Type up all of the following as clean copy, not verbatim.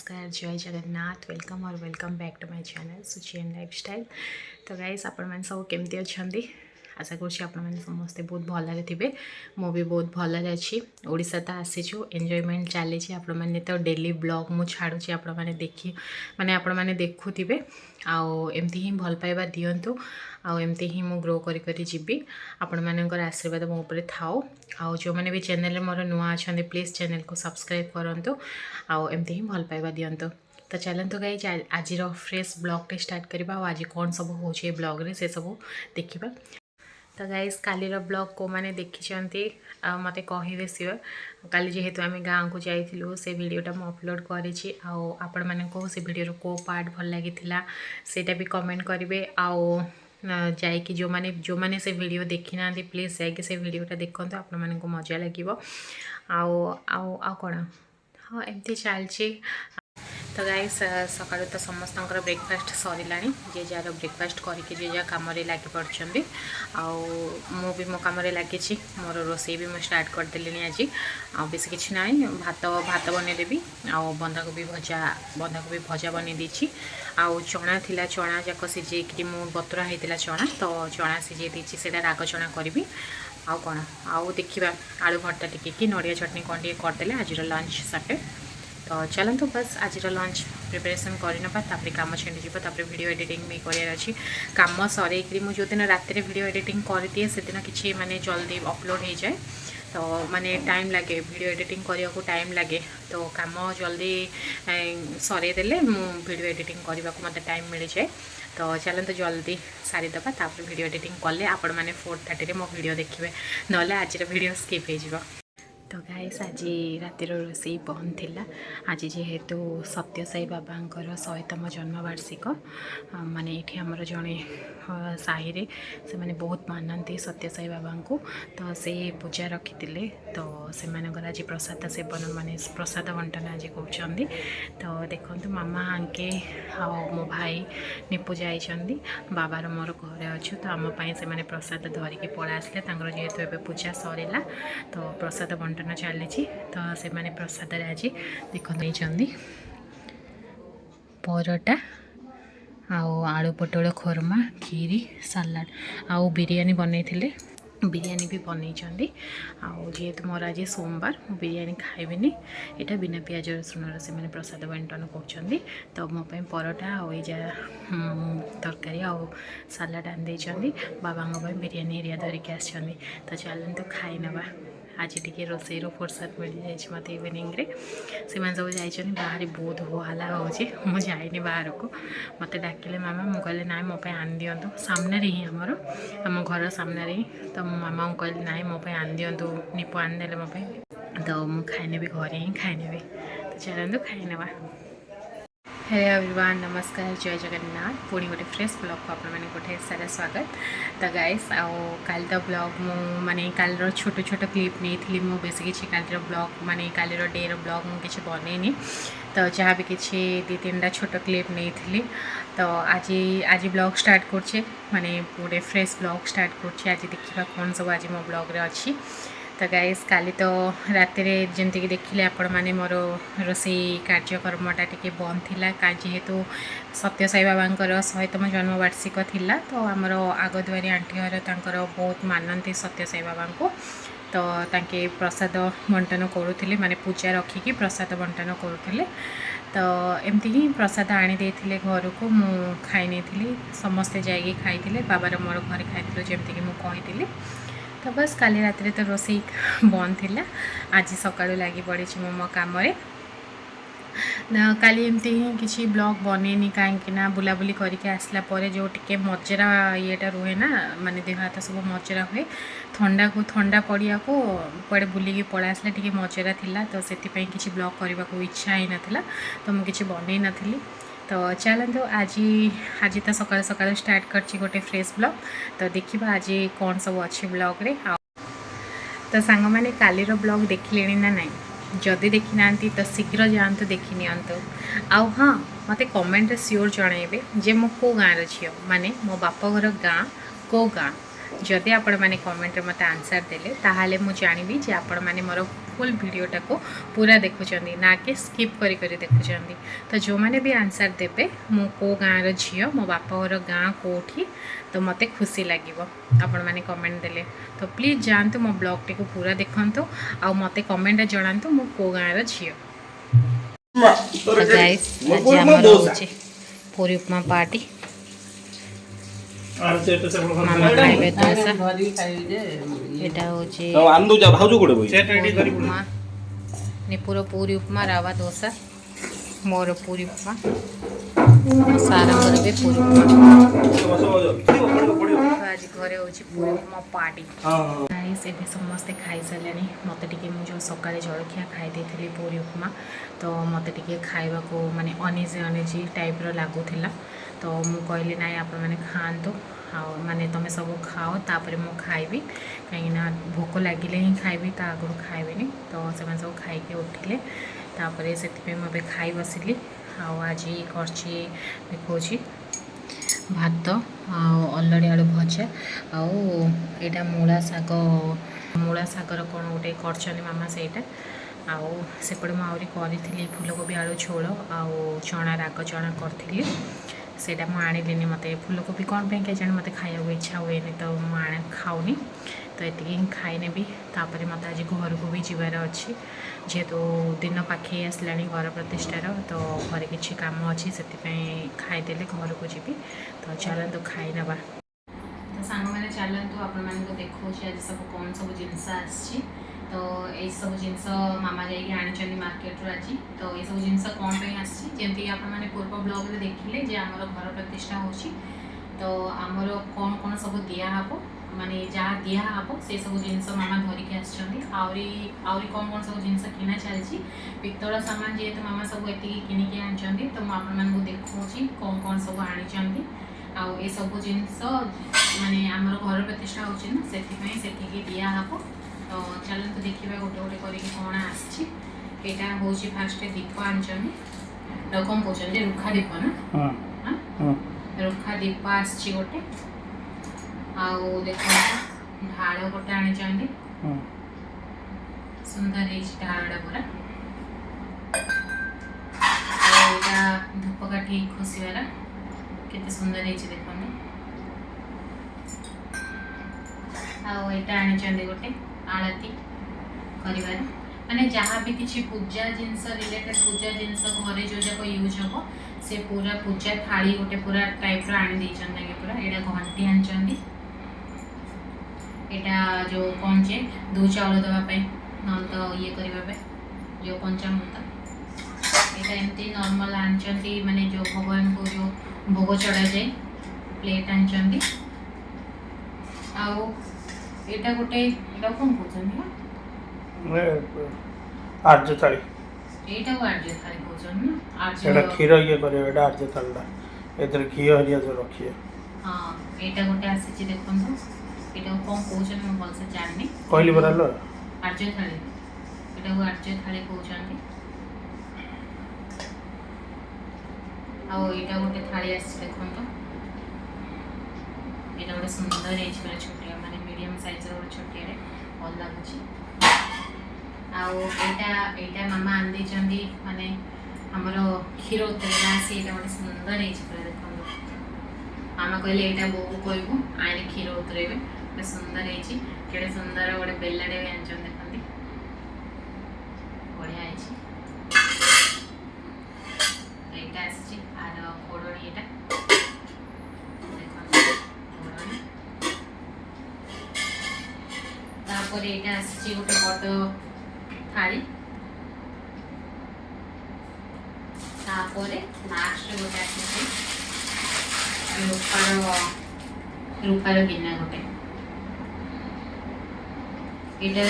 नमस्कार जय Jagannath welcome back to my channel Suchi and lifestyle. तो गाइस आपण मैंने सब केमती अच्छा आशा करें समस्ते बहुत भल थे। मु भी बहुत भल अच्छी ओडिशा तो आसीचु एंजॉयमेंट चली मैंने तो डेली ब्लॉग मु छाड़ुची आपण मैंने देखी माने आपण मैंने देखुवे आउ एमती ही भल पाइबा दिंतु आउ एमती ही मु ग्रो करी जीवी आपण मानकर आशीर्वाद मो ऊपर थाओ। आउ जो मैंने भी चैनल मोर नुआ अच्छा प्लीज़ चैनल को सब्सक्राइब करूँ आउ एमती ही भल पाइबा दिंतु। तो चलते गाइज आज फ्रेश ब्लॉग स्टार्ट करवा आज कौन सब हो ब्लॉग रे से सब देखा। तो गाइज कालीर ब्लॉग को मैंने देखी मत कहे सियोर काली जेहेतु आम गाँव को जाइलु से वीडियोटा मुझे अपलोड करी आपण मैंने से वीडियो को पार्ट भल लगी सेटा भी कमेंट करेंगे आउ जाइए जो मैंने से वीडियो देखी ना प्लीज़ जाइए से वीडियोटा देखो आपण मानक मजा लगे आउ आउ आउ कौन हाँ एमती चलती। तो गाइस सका तो समस्त ब्रेकफास्ट सरला जे जार ब्रेकफास्ट करके जे जहाँ कम लगी पड़ते मु भी मो कम लगी मोर रोसे भी मुझे स्टार्ट करदेली आज आ बेस कि ना भात भात बनईदेवी आउ बंधाकोबी भजा बनई देछि आउ चना थिला चना जाक सिझे मु बतुरा होता चना तो चना सिझे देछि सेटा राग चना करी आउ कौन आउ देखा आलू भर्ता टिके कि नड़िया चटनी कौन टे करदे आज लंच सटे। तो चलते बस आज लंच प्रिपरेशन करना कम छेड़ी वीडियो एडिटिंग भी करार कम सर मुझे दिन रात वीडियो एडिटिंग कर दिए से दिन कि माने जल्दी अपलोड हो जाए तो माने टाइम लगे वीडियो एडिटिंग करने को टाइम लगे तो कम जल्दी सरेदेले वीडियो एडिटिंग करने को मत टाइम मिल जाए। तो चलते जल्दी सारीदे वीडियो एडिटिंग कले आपण मैंने 4:30 मो वीडियो देखिए ना आज वीडियो स्किप हो। तो गाइस आज रातिर रोसई बंद थिला आज जेहेतु सत्य साई बाबांकर 100तम जन्मवार्षिक माने ये आमर जड़े साहि रे से माने बहुत मानती सत्य साई बाबा को तो से पूजा रखी तो से आज प्रसाद सेवन माने प्रसाद बंटन आज कहते तो देखो मामा आंके आ मो भाई निपू जाइछंदी बाबार मोर घरे अच्छु तो आमपाई से प्रसाद धरिकी पड़ा आसले जेहेतु एवं पूजा सरला तो प्रसाद बंटन चली तो से माने प्रसाद आज देखते परोटा आउ आलू पोटल खोरमा खीरी सलाड आउ बिरयानी बनई बिरयानी भी बनई आउ जेहेतु मोर आज सोमवार मु बिरयानी खाइबिनी यहाँ बिना पियाज रसुण से मैंने प्रसाद बंटन कर तो मो परोटा आउ जा तरकारी आउ सलाड आनी बाबा बिरयानी एरिया धरिकी आसछंदी तो चलते तो खाई नवा आज टी रोसई फुर्सत मिल जाए मत इवनिंग से सब जाइए बाहर बहुत होला हो जाइनि बाहर को मत डाकिले मामा मु कहले ना मो आनी दिंतु सामने ही आम घर सामने ही तो मो मामा को कहले ना मो आनी दिंतु निपु आनीदे मो तो मुझे खाई भी घरे ही खाई तो चलते खाई नवा। हेलो एवरीवन नमस्कार जय जगन्नाथ पुणी गोटे फ्रेश ब्लॉग को आप गोटे सारा स्वागत। तो गाइस आउ काल तो ब्लॉग मु माने काल छोट छोट क्लिप नहीं थी मु बेस किसी काल ब्लॉग माने काल डे रो ब्लॉग मु किसी बनईनी तो जहाँ भी किसी 2-3टा छोट क्लिप नहीं थी तो आज ब्लॉग स्टार्ट करछे माने गोटे फ्रेश ब्लॉग स्टार्ट करछे आज देखिबा कौन सब आज मो ब्लॉग रे अच्छी। तो गाइस काली तो रात जमती कि देखिले आपण माने मोर रोसई कार्यक्रमटा टी बंद थिला जेहेतु सत्य साई बाबांकर 100तम जन्मवार्षिक थिला तो आमर आगदुआरी आंटी घर तांकर बहुत मानती सत्य साई बाबा को तो तांके प्रसाद बंटन करुले माने पूजा रखिकी प्रसाद बंटन करुले तो एमती ही प्रसाद आनी देथिले घर को मु खाई नहीं समस्ते जाइए खाई बाबार मोर घर खाई जमती कि मु कही तो बस काली रात तो रोसई बंद थिला आज सका लगी पड़ी मो कम काली एमती ही किसी ब्लॉग बनईनी कहीं बुलाबुली करके आसला परे जो टिके मजरा येटा रुहे ना माने देह हाथ सब मजरा हुए ठंडा पड़िया को पड़े बुलिकी पड़ा आसला टिके मजरा थिला तो से किसी ब्लॉग करने को इच्छा ही नाथिला तो मुझे किसी बनई नथिली। तो चलते आज तो सकाल सकाल स्टार्ट करची गोटे फ्रेश ब्लॉग तो देखिबा आज कौन सब अच्छे ब्लॉग रे तो सांग मैंने कालीर ब्लॉग देखिले ना नहीं जदि देखी ना तो शीघ्र जातु देखी नियंतु आउ हाँ मत कमेंट रे सियोर जनइबे जे मो को गाँव झील माने मो बापघर गाँ को गाँ जदि आपण मैंने कमेंट रे मत आंसर देले ताहाले मु जानिबी जे आपण मैंने मोर फुल वीडियोटा को पूरा देखुं ना कि स्किप करी देखुं। तो जो मैंने भी आंसर देवे मु को गाँव झील मो बापर गाँ कौटी तो मत खुशी लगे आपण मैंने कमेंट देले। तो प्लीज जातु मो ब्लॉग टी को पूरा देखु आ मत कमेंट जनातु मो को गाँव झील। गाइस आज आमर होची पूरी उपमा पार्टी मामा खाइबे दोसा एटा होची आंदो जा भाउजो कोडे बई उपमा निपुर पूरी उपमा रवा दोसा मोर पूरी उपमा सारंगर भी पूरी उपमा आज घरे होची पूरी उपमा पार्टी। गाइस एबे समस्ते खाई सारलेनी मते टिके मु जो सकाळे जळखिया खाई देथिली पूरी उपमा तो मते टिके खाइबा को माने अनिजी टाइप रो लागुथिला। तो मु कहली ना आपण माने खांतो माने तुम सब खाओ तापर मु खाइबी कहीं भोक लगिले ही खाइबी ता आगु खाइबिनी। तो से सब खाइके उठिले तापर से मुझे खाई बसिली। आज करची देखी भात अलड़ी आलू भजा आईटा मूला शागर कौन गोटे कर मामा सेटा आउपटे मुझे करी फूलकोबी आलू झोल आउ चना राग चना करी सेटा मु आनिलिनी मत फूलकोबी कौन पे क्या जाने मत खाया इच्छा हुए तो मुझे खाऊनी तो ये खाई नेबी। तापर मत आज घर को भी जीवार अच्छी जेहेतु दिन पाखे आसला घर प्रतिष्ठार तो घर किसी कम अच्छी से खाईदे घर को जी। तो चलतु खाई नवा तो सांग मैंने चलतु आपण देखो आज सब कौन सब जिनस आसी। तो ये सब जिनस मामा जाइए आनी मार्केट आज तो ये सब जिनस कौन पे आमती आपने पूर्व ब्लॉग में देखिले जे आमर घर प्रतिष्ठा हो तो आमर कौन कौन सब दिहब माने जहाँ दिहब से सब जिनस मामा धरिकी आसरी कौन कौन सब जिनस किना चलती पितल सामान जेहेतु मामा सब ये किणिकी आनी तो मुझे देखी कौन कौन सब आनी आउ सब जिनस माने आमर घर प्रतिष्ठा हो से दिहब। तो चलते देखा गोटे गोटे करके कौन आसटा हूँ फास्ट दीप आनी कौन कौन रुखा दीप ना रुखा दीप आसी गोटे आउ देख ढाल गोटे आनी सुंदर ढालटा पूरा धूपकाठी खोसार केते सुंदर देखते आईटा आनी गोटे आलती कर माने जहाँ भी किसी पूजा जिनस रिलेटेड पूजा जिनस घरे जो जाक यूज हम से पूरा पूजा थाली गोटे पूरा टाइप आनी पूरा यहाँ घंटी आनी यहाँ जो कौन जे दो चाउल देवाई न तो ये करने जो पंचामृत यहाँ एमती नॉर्मल आनी माने जो भगवान को जो भोग चढ़ा जाए प्लेट आनी आउ एटा गोटे एटा कौन कहउछन आर्य थाली एटा को आर्य थाली कहउछन ना आर्य एटा खीर ये करे एटा आर्य थालीटा एतर घी हरिया जो रखिए। हां एटा गोटे आसी देखन तो एटा कौन कहउछन हम बोल से जाननी कहली बरालो आर्य थाली एटा को आर्य थाली कहउछन आ एटा गोटे थाली आसी देखन तो एटा गोटे सुंदर है छोटिया माने मीडियम साइज रो छोटिया भल लगुच आईटा मामा आनी माने आमर क्षीर उतरेला से गोटे सुंदर है देखो मामा कहले यहाँ बो को कहबू आने क्षीर उतरेबे गोटे सुंदर है सुंदर गोटे बेलाटे भी आनी देखते बढ़िया यहाँ आसी आर फोड़नी यहाँ तापर यहाँ आसी गोटे बड़ थाली तापर लास्ट गोटे आसी रूपार गिना गोटे यहाँ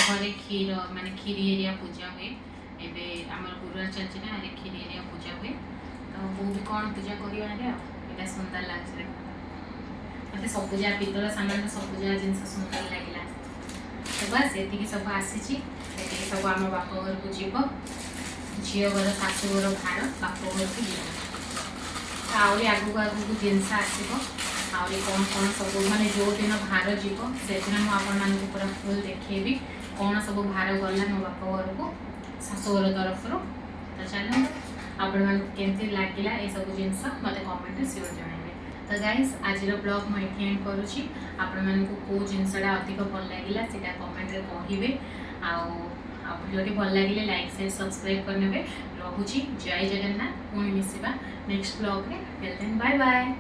घरे क्षीर माने खीरी एरिया पूजा हुए एवं आम गुरुवार चलती ना खीरी एरिया पूजा हुए तो वो भी कौन पूजा कर सुंदर लगे मत सब जहाँ पितल सामान सब जहाँ जिन सुंदर लगे तो बस ये सब आसी सब आम बाप घर को जीव झील घर शाशु घर भाड़ बाप घर को जीव आहरी आगू आगू जिनस आसो आहरी कौन कौन सब माने जो दिन भार जीव से दिन मुझे पूरा फुल देखी कौन सब भार गला मो बापा घर को शाशुघर तरफ तो चलो आपण केमती लगे ये सब जिनस मत कमेंट सियोर जनइबे। तो गाइस आज ब्लॉग मुझे एंड करुँची आपण मानक कौ जिनसा अधिक भल लगे सीटा कमेंट कहे आ भिडियो भल लगे लाइक शेयर सब्सक्राइब करने रोची। जय जगन्नाथ पुणी मिसवा नेक्स्ट ब्लॉग में। Bye bye.